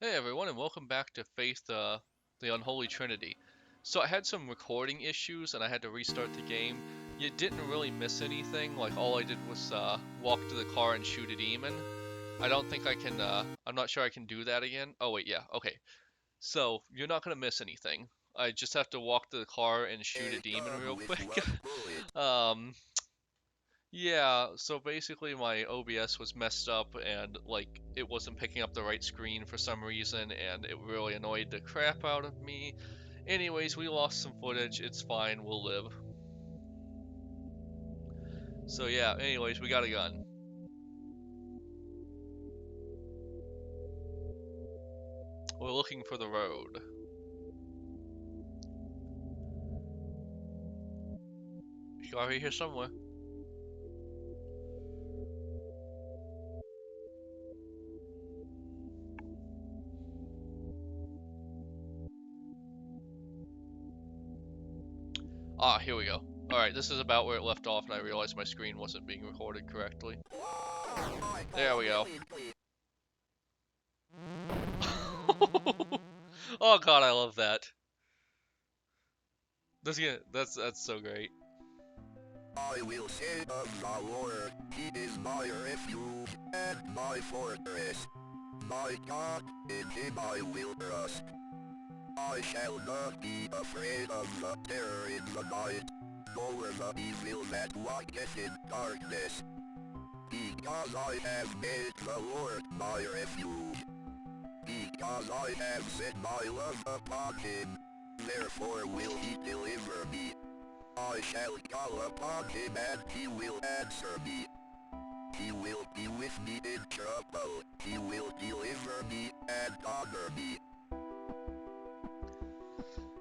Hey everyone, and welcome back to Faith, the Unholy Trinity. So I had some recording issues, and I had to restart the game. You didn't really miss anything. Like all I did was walk to the car and shoot a demon. I don't think I can. I'm not sure I can do that again. Oh wait, yeah, okay. So you're not gonna miss anything. I just have to walk to the car and shoot a demon real quick. um, Yeah, so basically my OBS was messed up and like it wasn't picking up the right screen for some reason and it really annoyed the crap out of me. Anyways, we lost some footage. It's fine. We'll live. So yeah, anyways, we got a gun. We're looking for the road. It's gotta be here somewhere. Ah, here we go. Alright, this is about where it left off and I realized my screen wasn't being recorded correctly. There we go. Oh god, I love that. That's so great. I will say of the Lord, He is my refuge and my fortress. My God, in Him I will trust. I shall not be afraid of the terror in the night, nor the evil that walketh in darkness. Because I have made the Lord my refuge. Because I have set my love upon Him, therefore will He deliver me. I shall call upon Him and He will answer me. He will be with me in trouble. He will deliver me and honor me.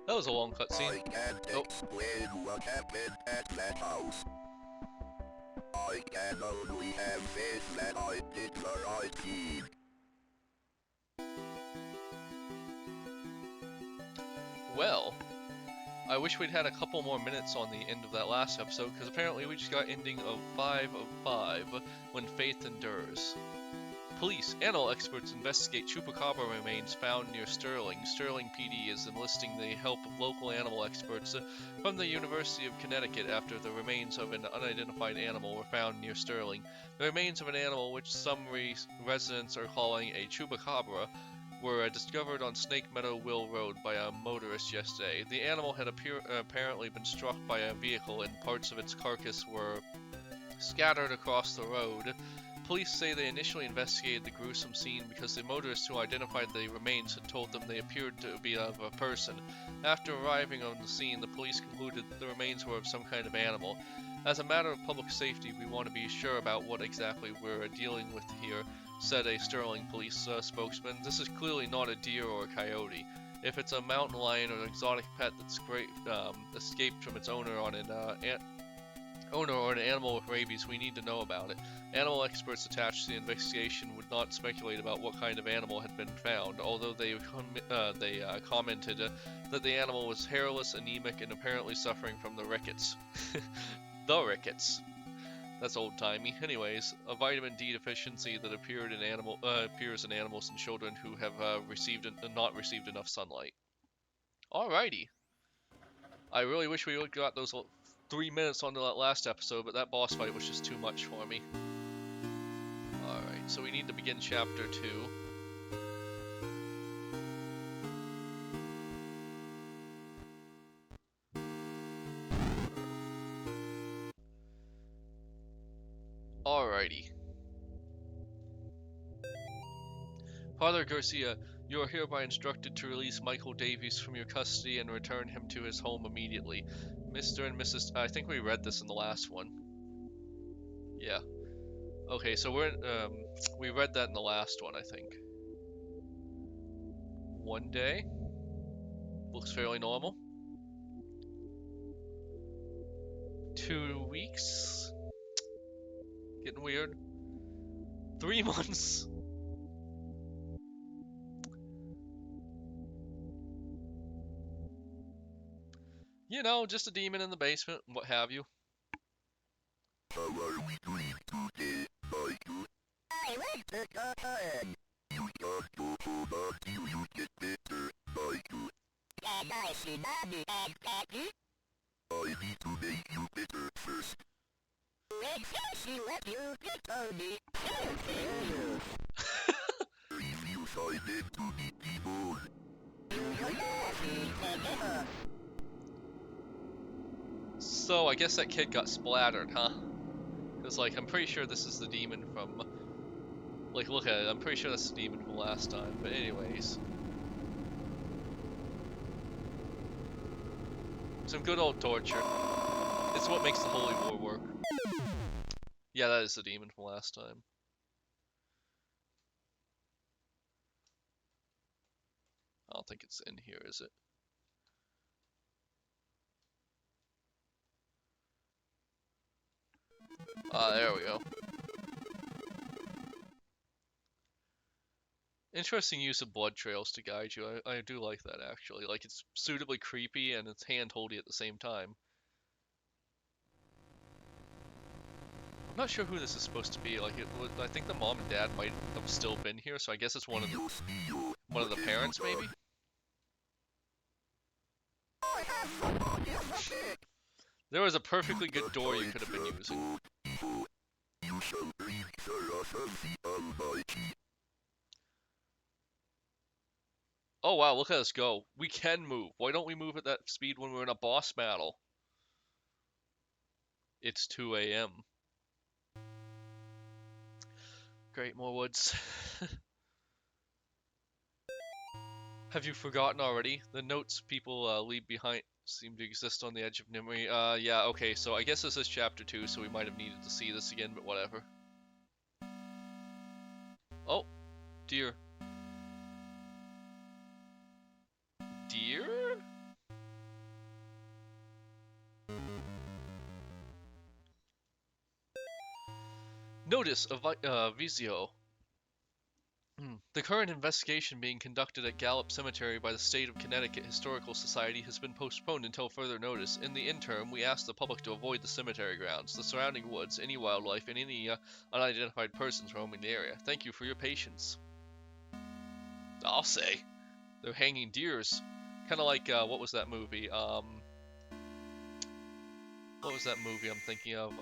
That was a long cutscene. I can't explain what happened at that house. I can only have faith that I did the right deed. Well, I wish we'd had a couple more minutes on the end of that last episode, because apparently we just got ending of 5 of 5, when faith endures. Police, animal experts investigate chupacabra remains found near Sterling. Sterling PD is enlisting the help of local animal experts from the University of Connecticut after the remains of an unidentified animal were found near Sterling. The remains of an animal which some residents are calling a chupacabra were discovered on Snake Meadow Will Road by a motorist yesterday. The animal had apparently been struck by a vehicle and parts of its carcass were scattered across the road. Police say they initially investigated the gruesome scene because the motorist who identified the remains had told them they appeared to be of a person. After arriving on the scene, the police concluded that the remains were of some kind of animal. As a matter of public safety, we want to be sure about what exactly we're dealing with here, said a Sterling police spokesman. This is clearly not a deer or a coyote. If it's a mountain lion or an exotic pet that's escaped from its owner or an animal with rabies, we need to know about it. Animal experts attached to the investigation would not speculate about what kind of animal had been found, although they commented that the animal was hairless, anemic, and apparently suffering from the rickets. The rickets. That's old-timey. Anyways, a vitamin D deficiency that appears in animals and children who have not received enough sunlight. Alrighty. I really wish we would have got those 3 minutes onto that last episode, but that boss fight was just too much for me. Alright, so we need to begin chapter 2. Alrighty. Father Garcia, you are hereby instructed to release Michael Davies from your custody and return him to his home immediately. Mr. and Mrs. I think we read this in the last one. Yeah. Okay, so we read that in the last one, I think. One day. Looks fairly normal. 2 weeks. Getting weird. 3 months. You know, just a demon in the basement, what have you. How are we doing today, Michael? I like to go home. You can't go home until I need to make you better first. Reviews I meant to meet people. So I guess that kid got splattered, huh? Because, like, I'm pretty sure this is the demon from... Like, look at it, I'm pretty sure that's the demon from last time. But anyways. Some good old torture. It's what makes the Holy War work. Yeah, that is the demon from last time. I don't think it's in here, is it? There we go. Interesting use of blood trails to guide you. I do like that, actually. Like, it's suitably creepy and it's hand-holdy at the same time. I'm not sure who this is supposed to be. Like, I think the mom and dad might have still been here, so I guess it's one of the parents, maybe? There was a perfectly good door you could have been using. Oh wow, look at us go. We can move. Why don't we move at that speed when we're in a boss battle? It's 2 a.m. Great, more woods. Have you forgotten already? The notes people leave behind seem to exist on the edge of memory. Yeah, okay, so I guess this is chapter 2, so we might have needed to see this again, but whatever. Oh, dear. Dear? Notice of Visio. The current investigation being conducted at Gallup Cemetery by the State of Connecticut Historical Society has been postponed until further notice. In the interim, we ask the public to avoid the cemetery grounds, the surrounding woods, any wildlife, and any unidentified persons roaming the area. Thank you for your patience. I'll say. They're hanging deers. Kind of like, what was that movie? What was that movie I'm thinking of?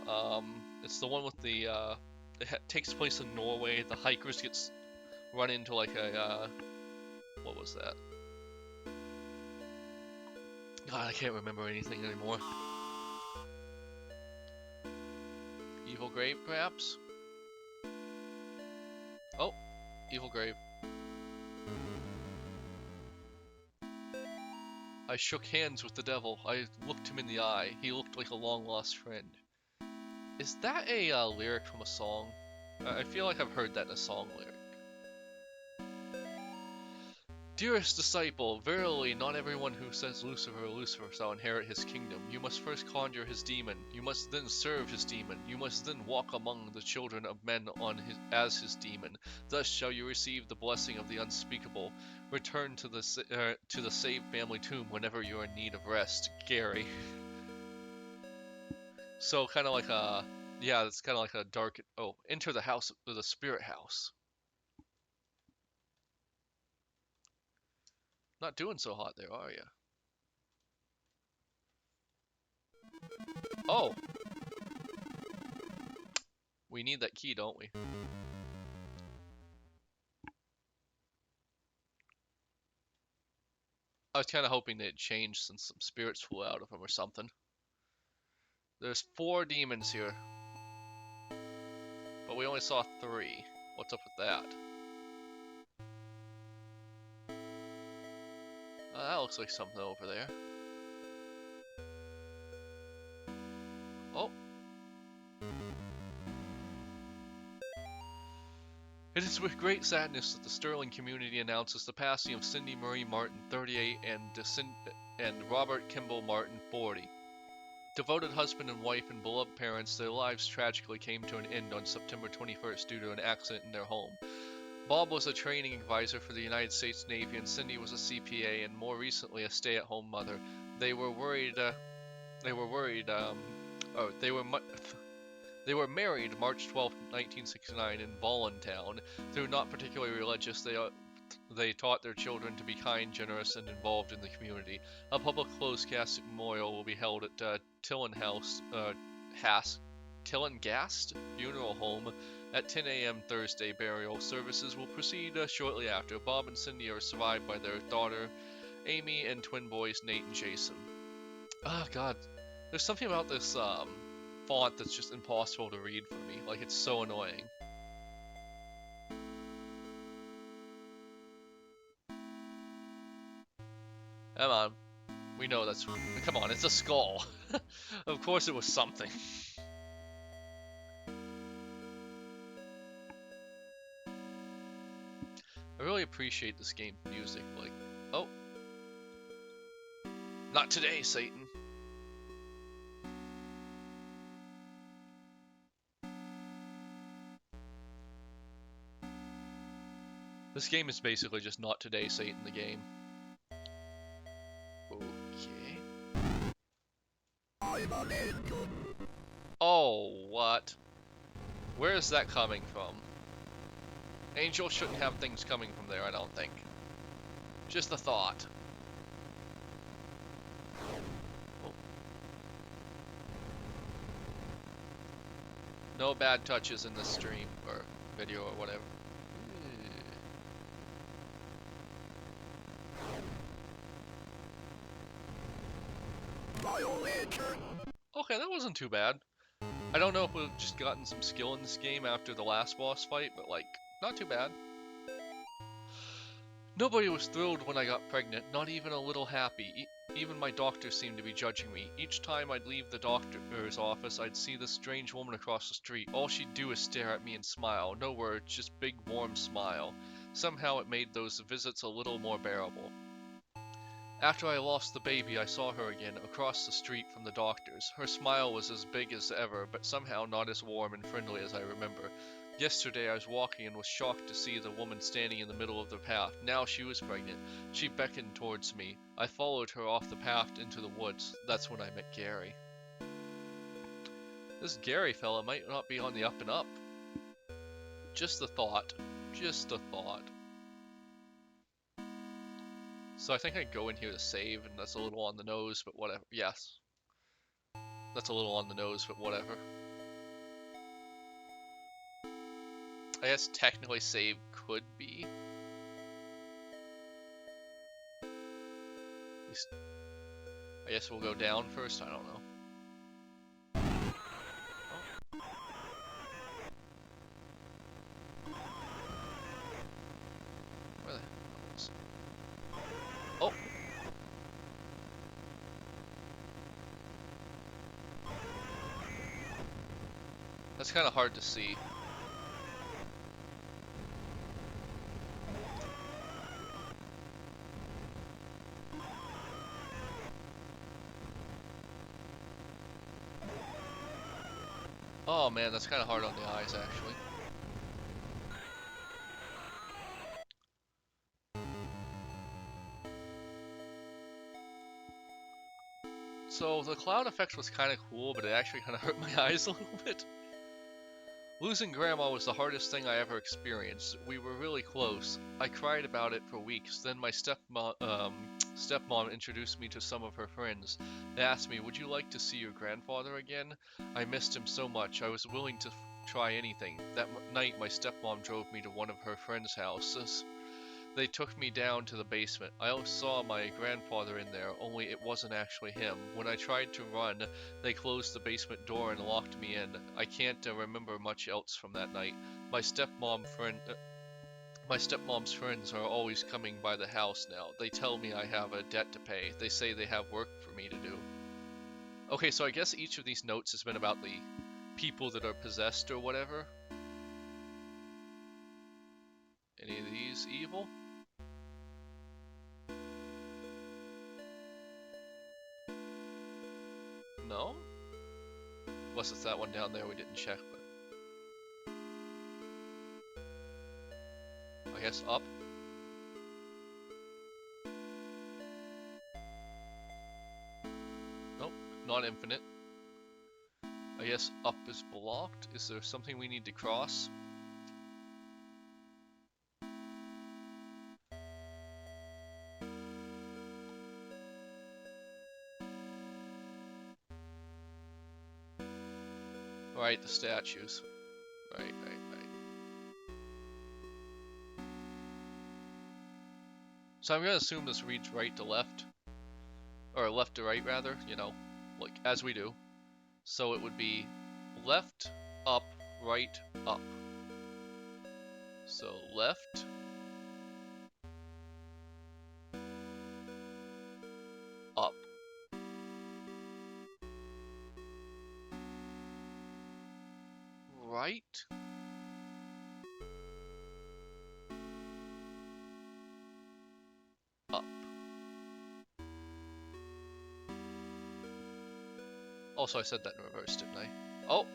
It's the one with the, it takes place in Norway. The hikers get run into like a, what was that? God, I can't remember anything anymore. Evil grave, perhaps? Oh, evil grave. I shook hands with the devil. I looked him in the eye. He looked like a long-lost friend. Is that a lyric from a song? I feel like I've heard that in a song lyric. Dearest disciple, verily not everyone who says Lucifer, Lucifer shall inherit his kingdom. You must first conjure his demon. You must then serve his demon. You must then walk among the children of men as his demon. Thus shall you receive the blessing of the unspeakable. Return to the saved family tomb whenever you are in need of rest. Gary. So kind of like a, yeah, it's kind of like a dark. Oh, enter the house, the spirit house. Not doing so hot there, are you? Oh! We need that key, don't we? I was kind of hoping they'd change since some spirits flew out of them or something. There's 4 demons here. But we only saw 3. What's up with that? That looks like something over there. Oh! It is with great sadness that the Sterling community announces the passing of Cindy Marie Martin, 38, and Robert Kimball Martin, 40. Devoted husband and wife and beloved parents, their lives tragically came to an end on September 21st due to an accident in their home. Bob was a training advisor for the United States Navy, and Cindy was a CPA and more recently a stay-at-home mother. They were married March 12, 1969 in Voluntown. Though not particularly religious, they taught their children to be kind, generous, and involved in the community. A public closed casket memorial will be held at Tillengast Funeral Home at 10 a.m. Thursday. Burial services will proceed shortly after. Bob and Cindy are survived by their daughter, Amy, and twin boys, Nate and Jason. Oh, God. There's something about this font that's just impossible to read for me. Like, it's so annoying. Come on. We know that's... Come on, it's a skull. Of course it was something. I really appreciate this game's music. Like, oh. Not today, Satan. This game is basically just not today, Satan, the game. Okay. Oh, what? Where is that coming from? Angel shouldn't have things coming from there, I don't think. Just a thought. Oh. No bad touches in this stream, or video, or whatever. Okay, that wasn't too bad. I don't know if we've just gotten some skill in this game after the last boss fight, but like, not too bad. Nobody was thrilled when I got pregnant, not even a little happy. Even my doctor seemed to be judging me. Each time I'd leave the doctor's office, I'd see this strange woman across the street. All she'd do is stare at me and smile. No words, just big warm smile. Somehow it made those visits a little more bearable. After I lost the baby, I saw her again, across the street from the doctor's. Her smile was as big as ever, but somehow not as warm and friendly as I remember. Yesterday I was walking and was shocked to see the woman standing in the middle of the path. Now she was pregnant. She beckoned towards me. I followed her off the path into the woods. That's when I met Gary. This Gary fella might not be on the up and up. Just a thought. Just a thought. So I think I go in here to save, and that's a little on the nose, but whatever. Yes. That's a little on the nose, but whatever. I guess technically save could be. I guess we'll go down first, I don't know. Where the hell is... Oh! That's kind of hard to see. Oh man, that's kind of hard on the eyes, actually. So the cloud effect was kind of cool, but it actually kind of hurt my eyes a little bit. Losing Grandma was the hardest thing I ever experienced. We were really close. I cried about it for weeks. Then my stepmom introduced me to some of her friends. They asked me, "Would you like to see your grandfather again?" I missed him so much. I was willing to try anything. That night, my stepmom drove me to one of her friends' houses. They took me down to the basement. I saw my grandfather in there, only it wasn't actually him. When I tried to run, they closed the basement door and locked me in. I can't remember much else from that night. My stepmom's friends are always coming by the house now. They tell me I have a debt to pay. They say they have work for me to do. Okay, so I guess each of these notes has been about the people that are possessed or whatever. Any of these evil? No? Unless it's that one down there we didn't check, but... I guess up? Nope, not infinite. I guess up is blocked. Is there something we need to cross? Right, the statues. Right. So I'm gonna assume this reads right to left. Or left to right, rather, you know, like, as we do. So it would be left, up, right, up. So left, up. Right, up. Also, I said that in reverse, didn't I? Oh!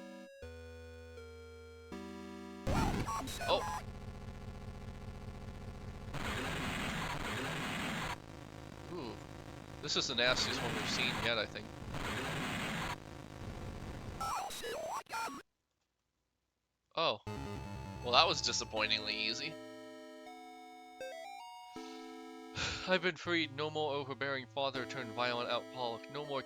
Oh! Ooh. This is the nastiest one we've seen yet, I think. Oh. Well, that was disappointingly easy. I've been freed. No more overbearing father turned violent alcoholic. No more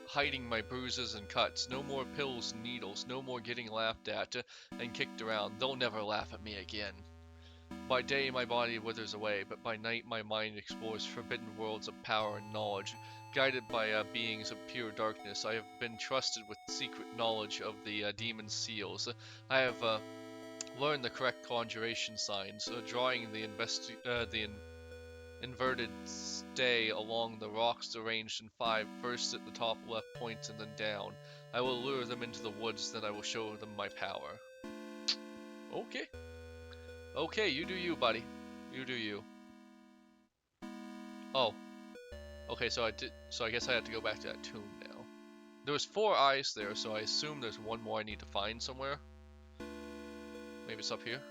hiding my bruises and cuts. No more pills and needles. No more getting laughed at and kicked around. They'll never laugh at me again. By day my body withers away, but by night my mind explores forbidden worlds of power and knowledge. Guided by beings of pure darkness, I have been trusted with secret knowledge of the demon seals. I have learned the correct conjuration signs, drawing the inverted stay along the rocks arranged in 5, first at the top left point and then down. I will lure them into the woods, then I will show them my power. Okay. Okay, you do you, buddy. You do you. Oh. Okay, so I guess I have to go back to that tomb now. There was 4 eyes there, so I assume there's one more I need to find somewhere. Maybe it's up here.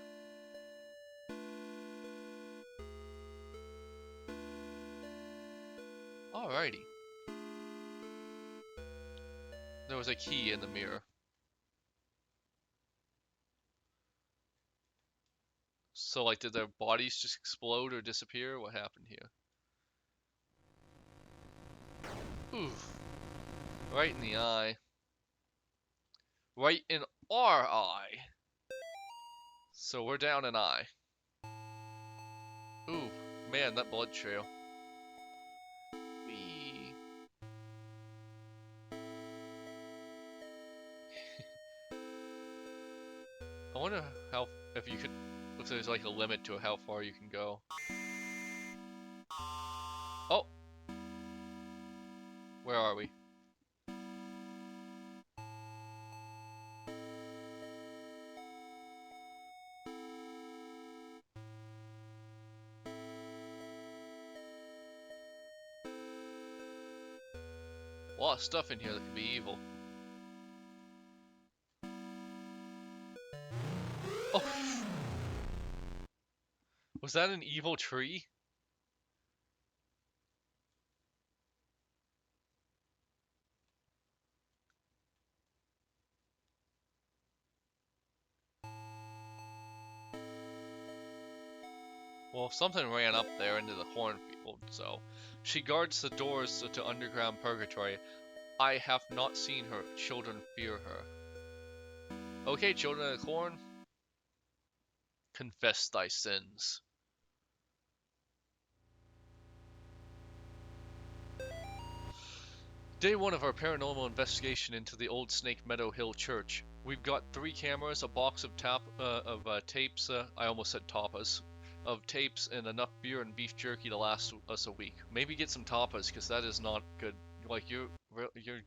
Alrighty. There was a key in the mirror. So, like, did their bodies just explode or disappear? What happened here? Oof. Right in the eye. Right in our eye. So we're down an eye. Ooh, man, that blood trail. Whee. I wonder if you could, if there's like a limit to how far you can go. Oh! Where are we? A lot of stuff in here that could be evil. Oh! Was that an evil tree? Well, something ran up there into the cornfield, so... She guards the doors to underground purgatory. I have not seen her. Children fear her. Okay, children of the corn. Confess thy sins. Day 1 of our paranormal investigation into the old Snake Meadow Hill Church. We've got 3 cameras, a box of tapes, I almost said tapas, of tapes, and enough beer and beef jerky to last us a week. Maybe get some tapas, because that is not good. Like, you're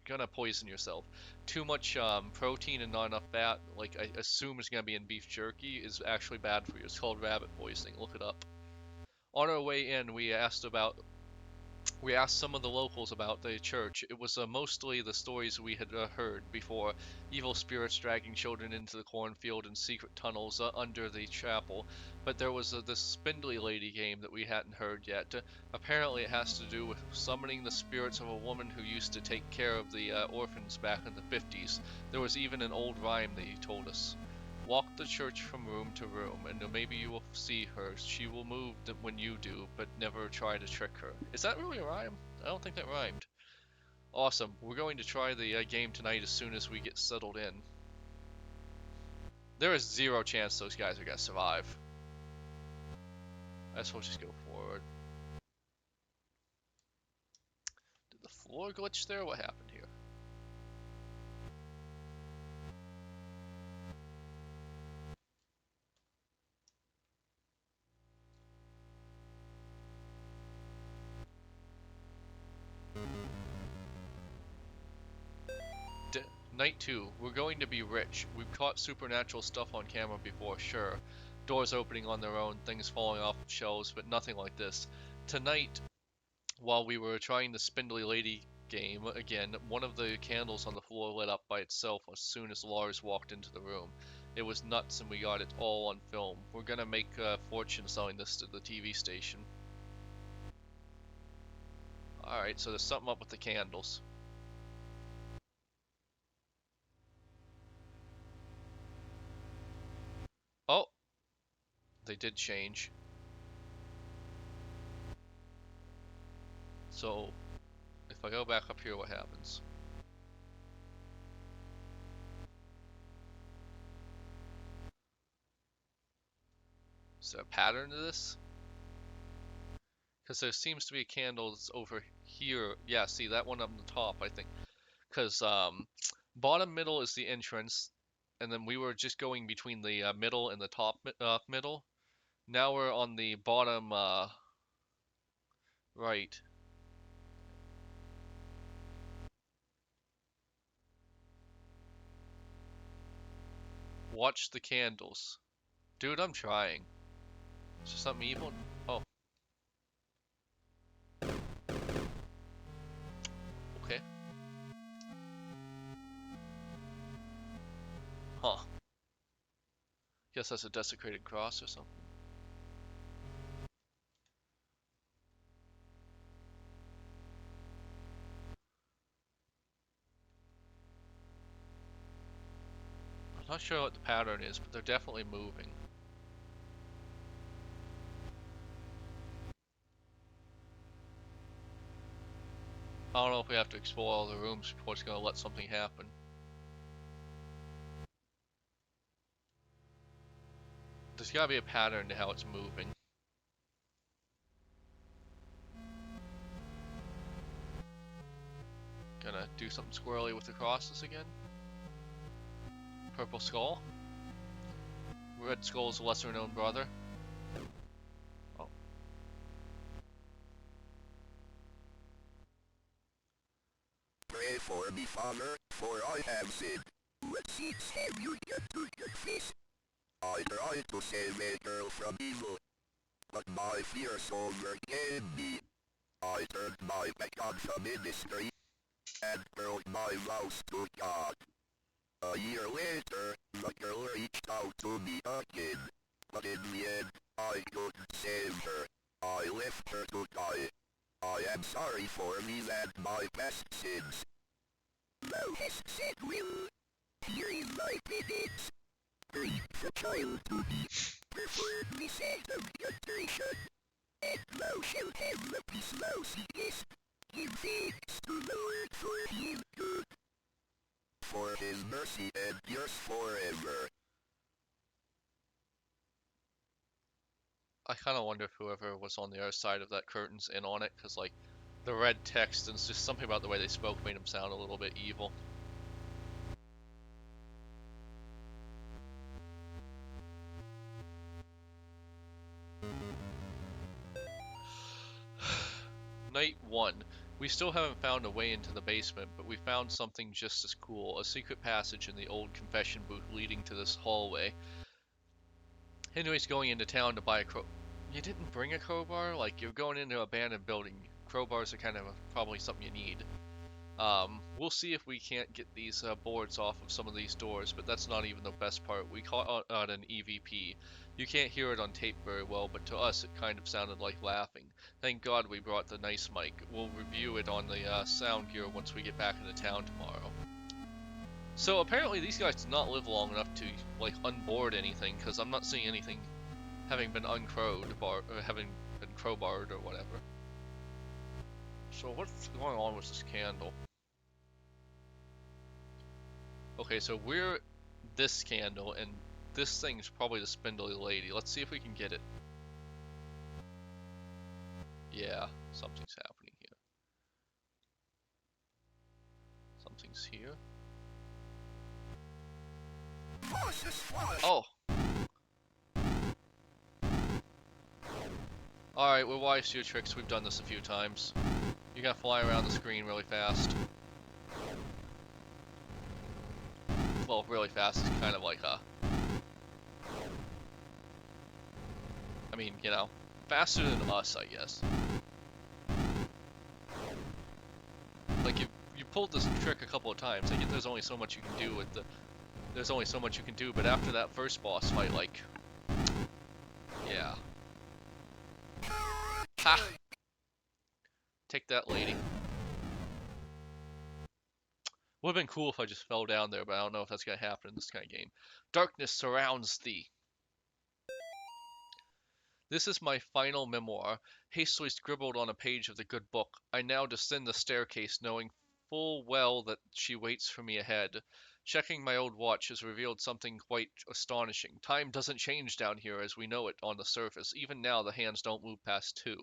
gonna poison yourself. Too much protein and not enough fat, like I assume it's gonna be in beef jerky, is actually bad for you. It's called rabbit poisoning. Look it up. On our way in, we asked some of the locals about the church. It was mostly the stories we had heard before. Evil spirits dragging children into the cornfield and secret tunnels under the chapel. But there was this spindly lady game that we hadn't heard yet. Apparently it has to do with summoning the spirits of a woman who used to take care of the orphans back in the 50s. There was even an old rhyme that he told us. Walk the church from room to room, and maybe you will see her. She will move when you do, but never try to trick her. Is that really a rhyme? I don't think that rhymed. Awesome. We're going to try the game tonight as soon as we get settled in. There is zero chance those guys are gonna survive. I guess we'll just go forward. Did the floor glitch there? What happened here? Night 2. We're going to be rich. We've caught supernatural stuff on camera before, sure. Doors opening on their own, things falling off of shelves, but nothing like this. Tonight, while we were trying the Spindly Lady game again, one of the candles on the floor lit up by itself as soon as Lars walked into the room. It was nuts and we got it all on film. We're gonna make a fortune selling this to the TV station. Alright, so there's something up with the candles. Oh! They did change. So, if I go back up here, what happens? Is there a pattern to this? Because there seems to be a candle that's over here. Yeah, see that one up on the top, I think. Because bottom middle is the entrance, and then we were just going between the middle and the top middle. Now we're on the bottom right. Watch the candles. Dude, I'm trying. Is there something evil? Oh. Okay. Huh. Guess that's a desecrated cross or something. I'm not sure what the pattern is, but they're definitely moving. I don't know if we have to explore all the rooms before it's gonna let something happen. There's gotta be a pattern to how it's moving. Gonna do something squirrely with the crosses again. Purple skull. Red skull's lesser known brother. Oh. Pray for me, Father, for I have sinned. What sins have you done to confess? I tried to save a girl from evil, but my fears overcame me. I turned my back on the ministry and broke my vows to God. A year later, the girl reached out to me again, but in the end, I couldn't save her. I left her to die. I am sorry for me and my past sins. Thou hast said will. Here is my penance. Bring the child to me, preferably sanctification, and thou shalt have the peace thou seekest. Give thanks to the Lord for he is good, for his mercy endures forever. I kind of wonder if whoever was on the other side of that curtain's in on it, because like the red text and it's just something about the way they spoke made them sound a little bit evil. Night 1. We still haven't found a way into the basement, but we found something just as cool. A secret passage in the old confession booth leading to this hallway. Henry's going into town to buy a You didn't bring a crowbar? Like, you're going into an abandoned building. Crowbars are kind of probably something you need. We'll see if we can't get these boards off of some of these doors, but that's not even the best part. We caught on an EVP. You can't hear it on tape very well, but to us it kind of sounded like laughing. Thank God we brought the nice mic. We'll review it on the sound gear once we get back into town tomorrow. So apparently these guys did not live long enough to like unboard anything, because I'm not seeing anything having been uncrowed or having been crowbarred or whatever. So what's going on with this candle? Okay, so we're this candle, and this thing's probably the spindly lady. Let's see if we can get it. Yeah, something's happening here. Something's here. Oh! Alright, we're wise to your tricks. We've done this a few times. You gotta fly around the screen really fast. Well, really fast is kind of like a... I mean, you know, faster than us, I guess. Like, you pulled this trick a couple of times. I get there's only so much you can do with the... There's only so much you can do, but after that first boss fight, like... Yeah. Ha! Take that, lady. Would have been cool if I just fell down there, but I don't know if that's gonna happen in this kind of game. Darkness surrounds thee. This is my final memoir, hastily scribbled on a page of the good book. I now descend the staircase, knowing full well that she waits for me ahead. Checking my old watch has revealed something quite astonishing. Time doesn't change down here as we know it on the surface. Even now, the hands don't move past 2.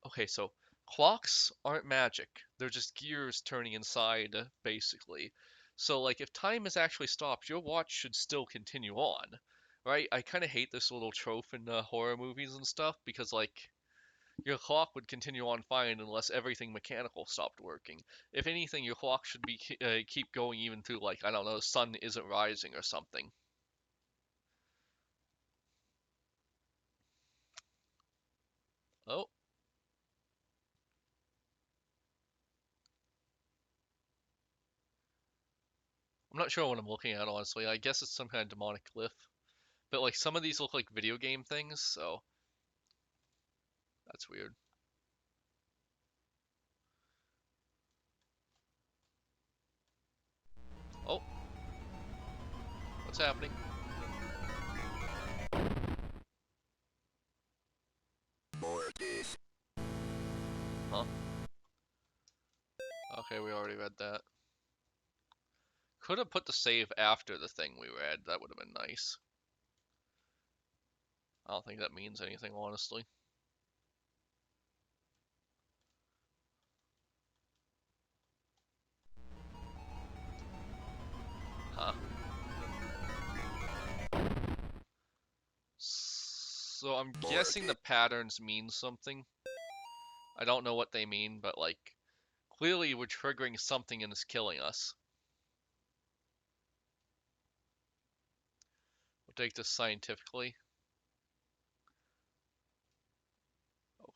Okay, so clocks aren't magic. They're just gears turning inside, basically. So, like, if time is actually stopped, your watch should still continue on, right? I kind of hate this little trope in horror movies and stuff because, like, your clock would continue on fine unless everything mechanical stopped working. If anything, your clock should be keep going even through, like, I don't know, the sun isn't rising or something. Oh, I'm not sure what I'm looking at, honestly. I guess it's some kind of demonic glyph. But like some of these look like video game things, so that's weird. Oh, what's happening? Huh? Okay, we already read that. Could have put the save after the thing we read. That would have been nice. I don't think that means anything, honestly. Huh. So I'm guessing the patterns mean something. I don't know what they mean, but like, clearly we're triggering something and it's killing us. We'll take this scientifically.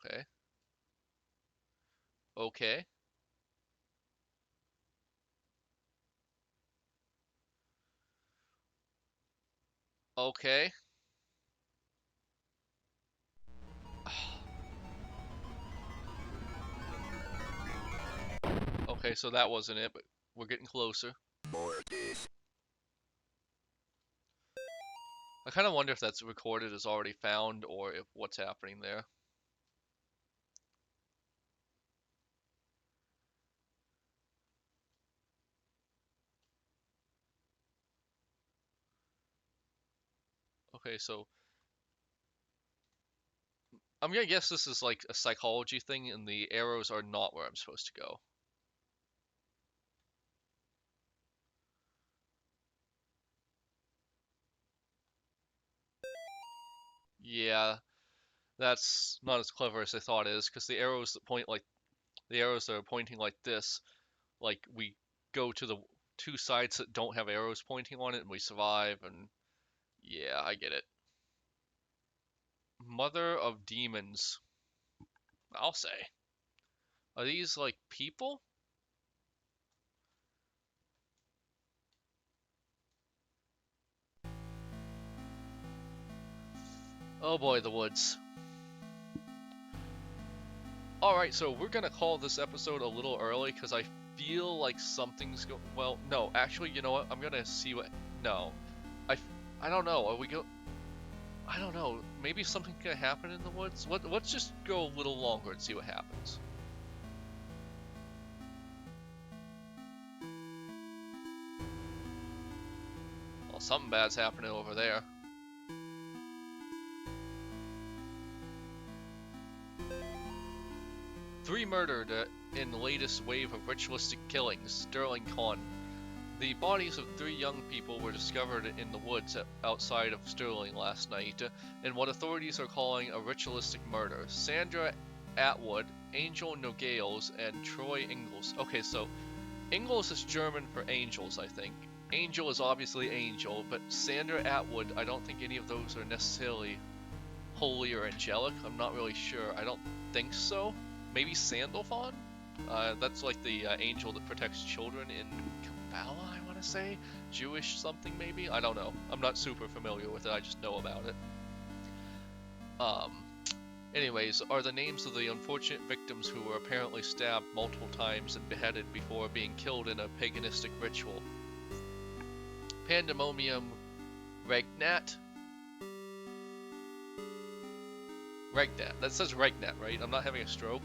Okay. Okay. Okay. Okay, so that wasn't it, but we're getting closer. I kind of wonder if that's recorded as already found or if what's happening there. Okay, so I'm gonna guess this is like a psychology thing and the arrows are not where I'm supposed to go. Yeah, that's not as clever as I thought it is, because the arrows that point like the arrows that are pointing like this, like we go to the 2 sides that don't have arrows pointing on it and we survive, and yeah, I get it. Mother of demons, I'll say. Are these like people? Oh boy, the woods. Alright, so we're gonna call this episode a little early because I feel like something's going. Well, no, actually, you know what? I'm gonna see what. No. I, I don't know. Are we go. I don't know. Maybe something's gonna happen in the woods? Let's just go a little longer and see what happens. something bad's happening over there. Three murdered in the latest wave of ritualistic killings, Sterling Con. The bodies of three young people were discovered in the woods outside of Sterling last night in what authorities are calling a ritualistic murder. Sandra Atwood, Angel Nogales, and Troy Ingalls. Okay, so Ingalls is German for angels, I think. Angel is obviously angel, but Sandra Atwood, I don't think any of those are necessarily holy or angelic. I'm not really sure. I don't think so. Maybe Sandalphon? That's like the angel that protects children in Kabbalah, I want to say? Jewish something, maybe? I don't know. I'm not super familiar with it, I just know about it. Anyways, are the names of the unfortunate victims who were apparently stabbed multiple times and beheaded before being killed in a paganistic ritual. Pandemonium Regnat? Regnat. That says Regnat, right? I'm not having a stroke.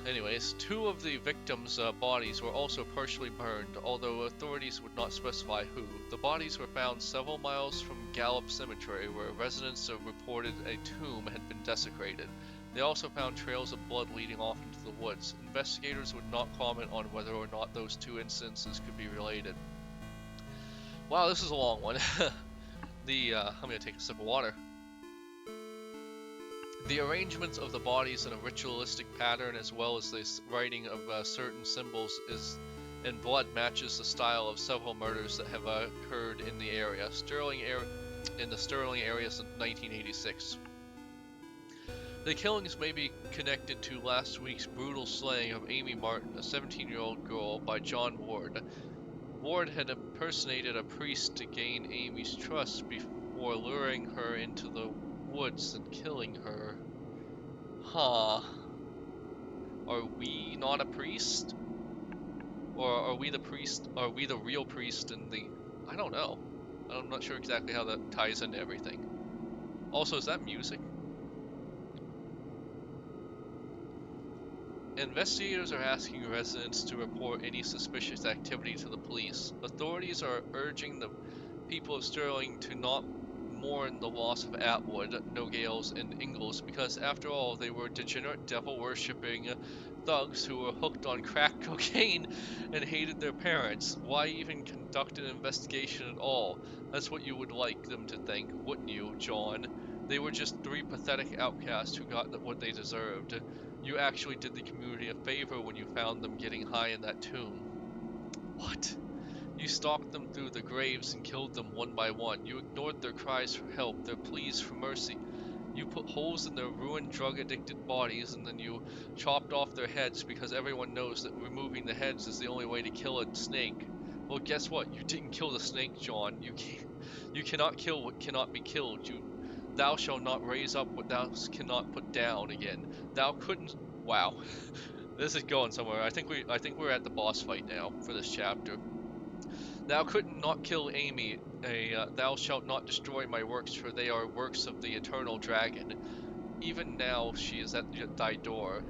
Anyways, two of the victims' bodies were also partially burned, although authorities would not specify who. The bodies were found several miles from Gallup Cemetery, where residents reported a tomb had been desecrated. They also found trails of blood leading off into the woods. Investigators would not comment on whether or not those two incidences could be related. Wow, this is a long one. I'm gonna take a sip of water. The arrangements of the bodies in a ritualistic pattern, as well as the writing of certain symbols in blood, matches the style of several murders that have occurred in the area. In the Sterling area since 1986. The killings may be connected to last week's brutal slaying of Amy Martin, a 17-year-old girl, by John Ward. Ward had impersonated a priest to gain Amy's trust before luring her into the woods and killing her. Huh. Are we not a priest? Or are we the priest? Are we the real priest in the... I don't know. I'm not sure exactly how that ties into everything. Also, is that music? Investigators are asking residents to report any suspicious activity to the police. Authorities are urging the people of Sterling to not mourn the loss of Atwood, Nogales, and Ingalls because, after all, they were degenerate, devil-worshipping thugs who were hooked on crack cocaine and hated their parents. Why even conduct an investigation at all? That's what you would like them to think, wouldn't you, John? They were just three pathetic outcasts who got what they deserved. You actually did the community a favor when you found them getting high in that tomb. What? You stalked them through the graves and killed them one by one. You ignored their cries for help, their pleas for mercy. You put holes in their ruined, drug-addicted bodies, and then you chopped off their heads because everyone knows that removing the heads is the only way to kill a snake. Well, guess what? You didn't kill the snake, John. You cannot kill what cannot be killed. Thou shalt not raise up what thou cannot put down again. Thou couldn't... Wow. This is going somewhere. I think we're at the boss fight now for this chapter. Thou couldn't not kill Amy. Thou shalt not destroy my works, for they are works of the eternal dragon. Even now she is at thy door.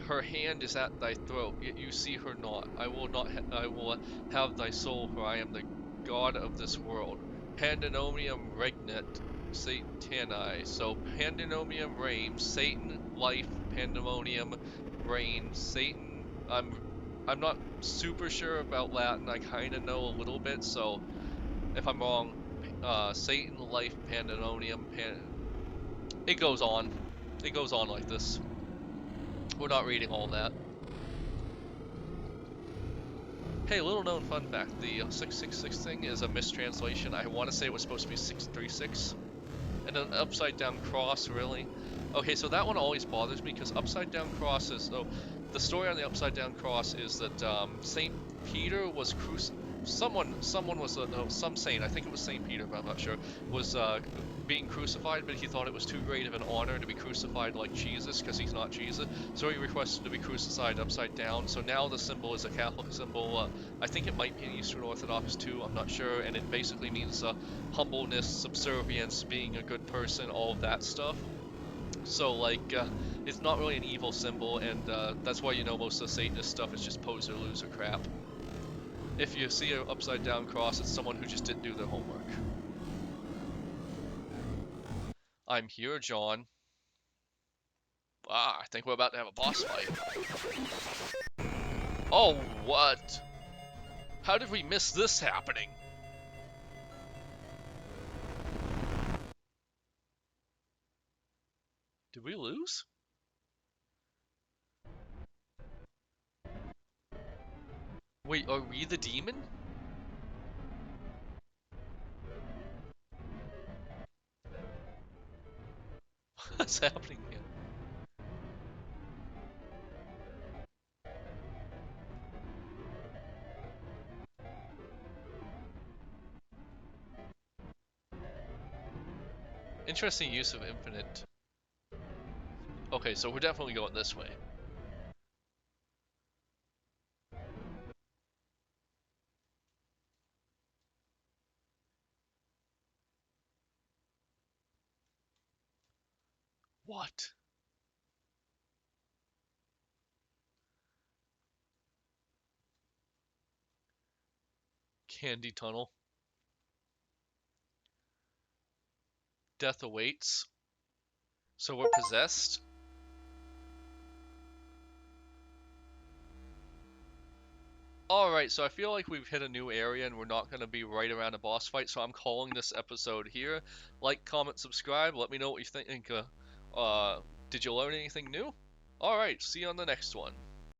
Her hand is at thy throat, yet you see her not. I will have thy soul, for I am the god of this world. Pandemonium regnat Satani. So Pandemonium reigns, Satan, life, Pandemonium, reign, Satan. I'm not super sure about Latin. I kind of know a little bit, so if I'm wrong, Satan, life, Pandemonium, it goes on. It goes on like this. We're not reading all that. Hey, little known fun fact, the 666 thing is a mistranslation. I want to say it was supposed to be 636. And an upside down cross, really? Okay, so that one always bothers me, because upside down crosses, so the story on the upside down cross is that St. Peter was someone was, no, some saint, I think it was St. Peter, but I'm not sure, was being crucified, but he thought it was too great of an honor to be crucified like Jesus, because he's not Jesus, so he requested to be crucified upside down. So now the symbol is a Catholic symbol. I think it might be an Eastern Orthodox too, I'm not sure, and it basically means humbleness, subservience, being a good person, all of that stuff. So, like, it's not really an evil symbol, and that's why, you know, most of the Satanist stuff is just poser loser crap. If you see an upside down cross, it's someone who just didn't do their homework. I'm here, John. Ah, I think we're about to have a boss fight. Oh, what? How did we miss this happening? Did we lose? Wait, are we the demon? What's happening here? Interesting use of infinite. Okay, so we're definitely going this way. What? Candy tunnel. Death awaits. So we're possessed? Alright, so I feel like we've hit a new area and we're not going to be right around a boss fight, so I'm calling this episode here. Like, comment, subscribe, let me know what you think. Did you learn anything new? Alright, see you on the next one.